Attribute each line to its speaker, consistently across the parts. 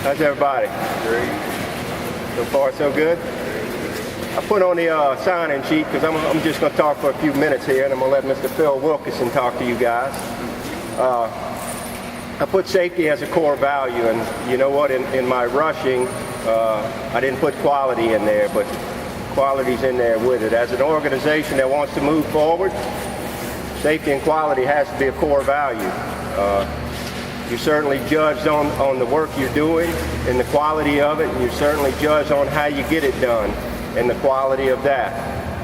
Speaker 1: How's everybody? Great. So far, so good? I put on the sign-in sheet because I'm just going to talk for a few minutes here, and I'm going to let Mr. Phil Wilkerson talk to you guys. I put safety as a core value, and you know what? In my rushing, I didn't put quality in there, but quality's in there with it. As an organization that wants to move forward, safety and quality has to be a core value. You're certainly judged on the work you're doing and the quality of it, and you're certainly judged on how you get it done and the quality of that.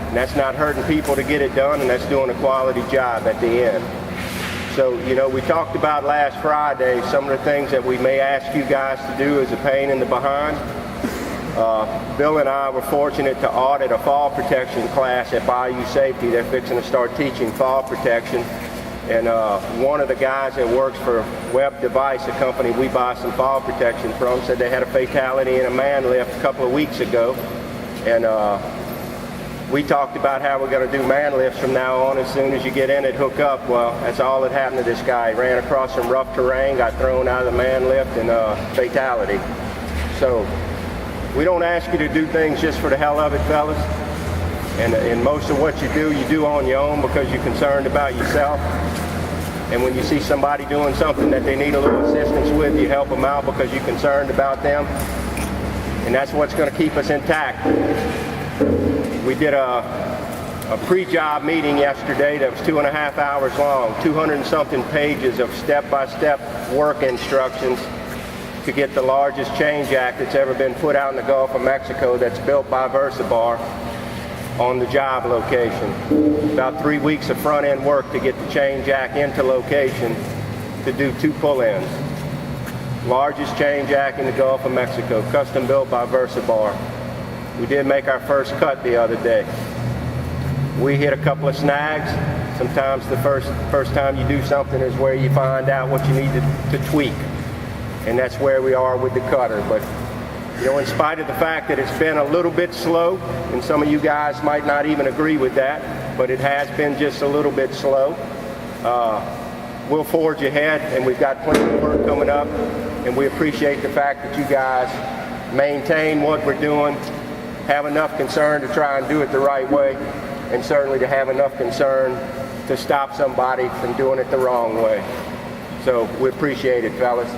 Speaker 1: And that's not hurting people to get it done, and that's doing a quality job at the end. So, you know, we talked about last Friday some of the things that we may ask you guys to do as a pain in the behind. Bill and I were fortunate to audit a fall protection class at Bayou Safety. They're fixing to start teaching fall protection. And one of the guys that works for Web Device, a company we buy some fall protection from, said they had a fatality in a man lift a couple of weeks ago. And we talked about how we're going to do man lifts from now on. As soon as you get in it, hook up. Well, that's all that happened to this guy. He ran across some rough terrain, got thrown out of the man lift, and fatality. So we don't ask you to do things just for the hell of it, fellas. And most of what you do on your own because you're concerned about yourself. And when you see somebody doing something that they need a little assistance with, you help them out because you're concerned about them. And that's what's going to keep us intact. We did a pre-job meeting yesterday that was 2.5 hours long, 200 and something pages of step-by-step work instructions to get the largest chain jack that's ever been put out in the Gulf of Mexico that's built by Versabar on the job location. About 3 weeks of front-end work to get the chain jack into location to do 2 pull-ins. Largest chain jack in the Gulf of Mexico, custom built by Versabar. We did make our first cut the other day. We hit a couple of snags. Sometimes the first time you do something is where you find out what you need to tweak. And that's where we are with the cutter. But you know, in spite of the fact that it's been a little bit slow, and some of you guys might not even agree with that, but it has been just a little bit slow. We'll forge ahead, and we've got plenty of work coming up, and we appreciate the fact that you guys maintain what we're doing, have enough concern to try and do it the right way, and certainly to have enough concern to stop somebody from doing it the wrong way. So we appreciate it, fellas.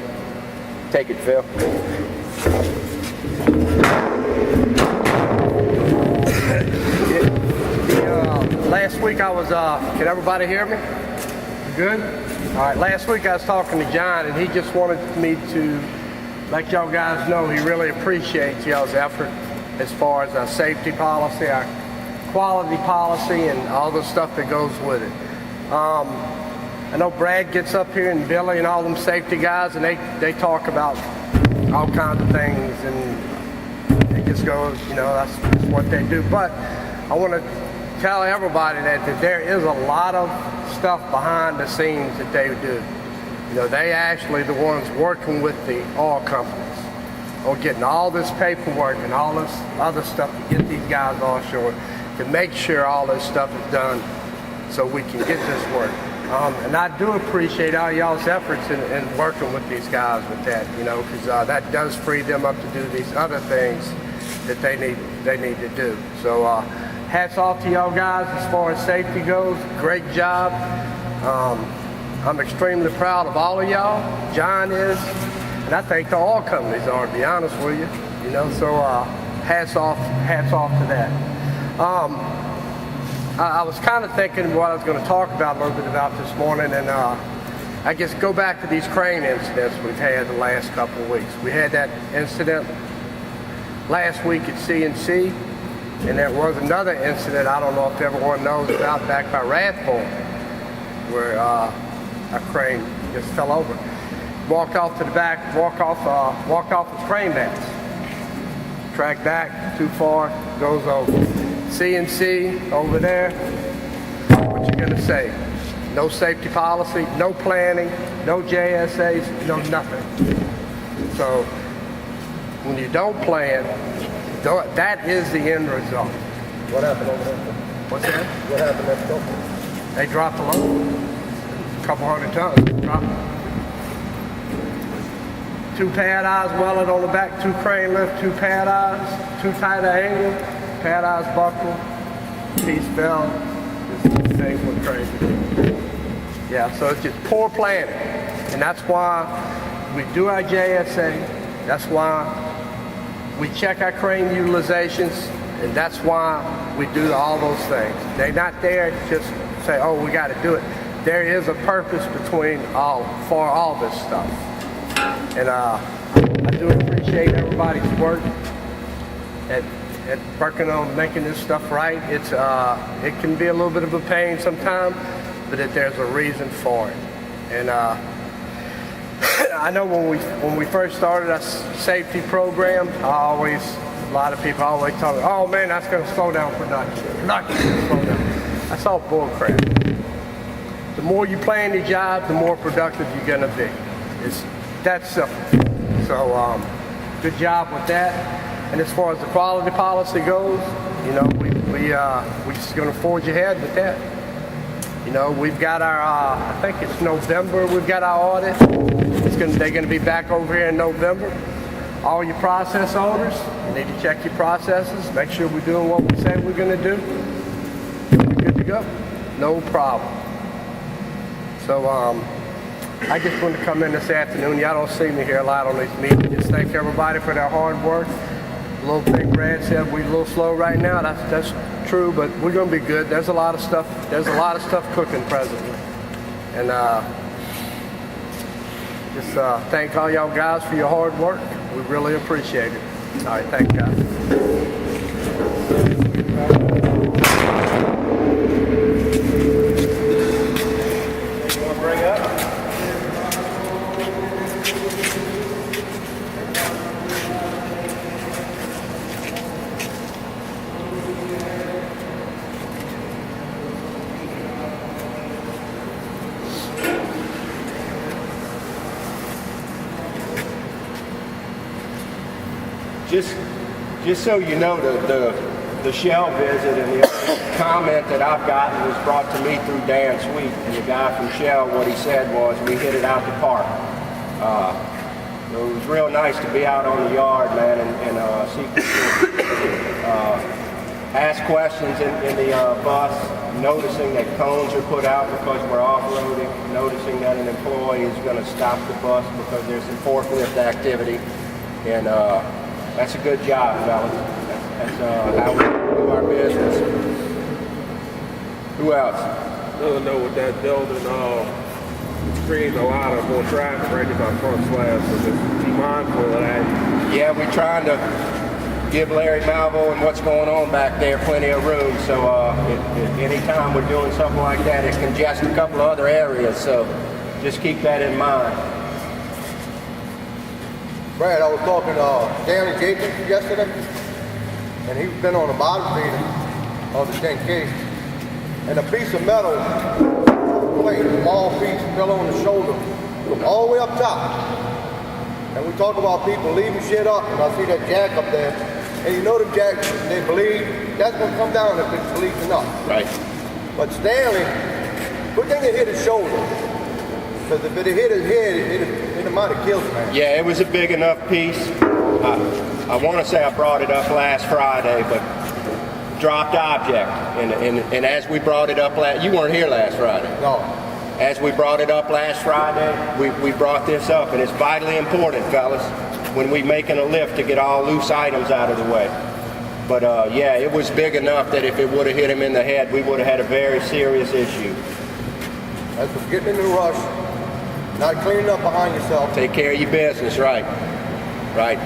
Speaker 1: Take it, Phil.
Speaker 2: Last week I was, can everybody hear me? Good? All right, last week I was talking to John, and he just wanted me to let y'all guys know he really appreciates y'all's effort as far as our safety policy, our quality policy, and all the stuff that goes with it. I know Brad gets up here, and Billy and all them safety guys, and they talk about all kinds of things, and it just goes, you know, that's what they do. But I want to tell everybody that there is a lot of stuff behind the scenes that they do. You know, they actually the ones working with the oil companies on getting all this paperwork and all this other stuff to get these guys offshore, to make sure all this stuff is done so we can get this work. And I do appreciate all y'all's efforts in working with these guys with that, you know, because that does free them up to do these other things that they need to do. So hats off to y'all guys as far as safety goes. Great job. I'm extremely proud of all of y'all. John is, and I think the oil companies are, to be honest with you. You know, so hats off to that. I was kind of thinking what I was going to talk about a little bit about this morning, and I guess go back to these crane incidents we've had the last couple of weeks. We had that incident last week at CNC, and there was another incident I don't know if everyone knows about back by Rathbone, where a crane just fell over. Walked off to the back, walked off with crane mats. Track back, too far, goes over. CNC over there, what you gonna say? No safety policy, no planning, no JSAs, no nothing. So when you don't plan, that is the end result.
Speaker 1: What happened over there?
Speaker 2: What's that?
Speaker 1: What happened next door?
Speaker 2: They dropped the load. A couple hundred tons. Dropped. 2 pad eyes welded on the back, 2 crane lift, 2 pad eyes, 2 tighter angle, pad eyes buckle, piece belt. This thing went crazy. Yeah, so it's just poor planning. And that's why we do our JSA. That's why we check our crane utilizations. And that's why we do all those things. They're not there to just say, oh, we got to do it. There is a purpose for all this stuff. And I do appreciate everybody's work at working on making this stuff right. It can be a little bit of a pain sometimes, but there's a reason for it. And I know when we first started our safety program, a lot of people always tell me, oh man, that's going to slow down production. Production's going to slow down. That's all bull crap. The more you plan your job, the more productive you're going to be. It's that simple. So good job with that. And as far as the quality policy goes, you know, we're just going to forge ahead with that. You know, we've got our, I think it's November, we've got our audit. They're going to be back over here in November. All your process owners, you need to check your processes, make sure we're doing what we say we're going to do. We're good to go. No problem. So I just wanted to come in this afternoon. Y'all don't see me here a lot on these meetings. Just thank everybody for their hard work. The little thing Brad said, we're a little slow right now. That's true, but we're going to be good. There's a lot of stuff cooking presently. And just thank all y'all guys for your hard work. We really appreciate it. All right, thank you, guys.
Speaker 1: Just so you know, the Shell visit and the comment that I've gotten was brought to me through Dan Sweet, and the guy from Shell, what he said was, we hit it out the park. It was real nice to be out on the yard, man, and see people ask questions in the bus, noticing that cones are put out because we're off-roading, noticing that an employee is going to stop the bus because there's some forklift activity, and that's a good job, fellas. That's how we do our business. Who else?
Speaker 3: Doesn't know what that building screens a lot of more traffic right in my front slab, so just be mindful of that.
Speaker 1: Yeah, we're trying to give Larry Malvo and what's going on back there plenty of room, so anytime we're doing something like that, it congests a couple of other areas, so just keep that in mind.
Speaker 4: Brad, I was talking to Danny Jacobs yesterday, and he's been on the bottom feeder of the 10K, and a piece of metal plate, small piece, fell on the shoulder from all the way up top. And we talk about people leaving shit up, and I see that jack up there, and you know the jack, they bleed, that's gonna come down if it's bleeding enough.
Speaker 1: Right.
Speaker 4: But Stanley, good thing it hit his shoulder, because if it had hit his head, it might have killed him, man.
Speaker 1: Yeah, it was a big enough piece. I want to say I brought it up last Friday, but dropped object. And as we brought it up you weren't here last Friday.
Speaker 4: No.
Speaker 1: As we brought it up last Friday, we brought this up, and it's vitally important, fellas, when we making a lift to get all loose items out of the way. But yeah, it was big enough that if it would have hit him in the head, we would have had a very serious issue.
Speaker 4: That's for getting in the rush, not cleaning up behind yourself.
Speaker 1: Take care of your business, right? Right.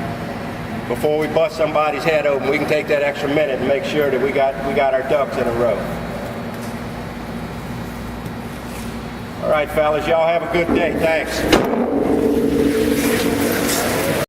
Speaker 1: Before we bust somebody's head open, we can take that extra minute and make sure that we got our ducks in a row. All right, fellas, y'all have a good day. Thanks.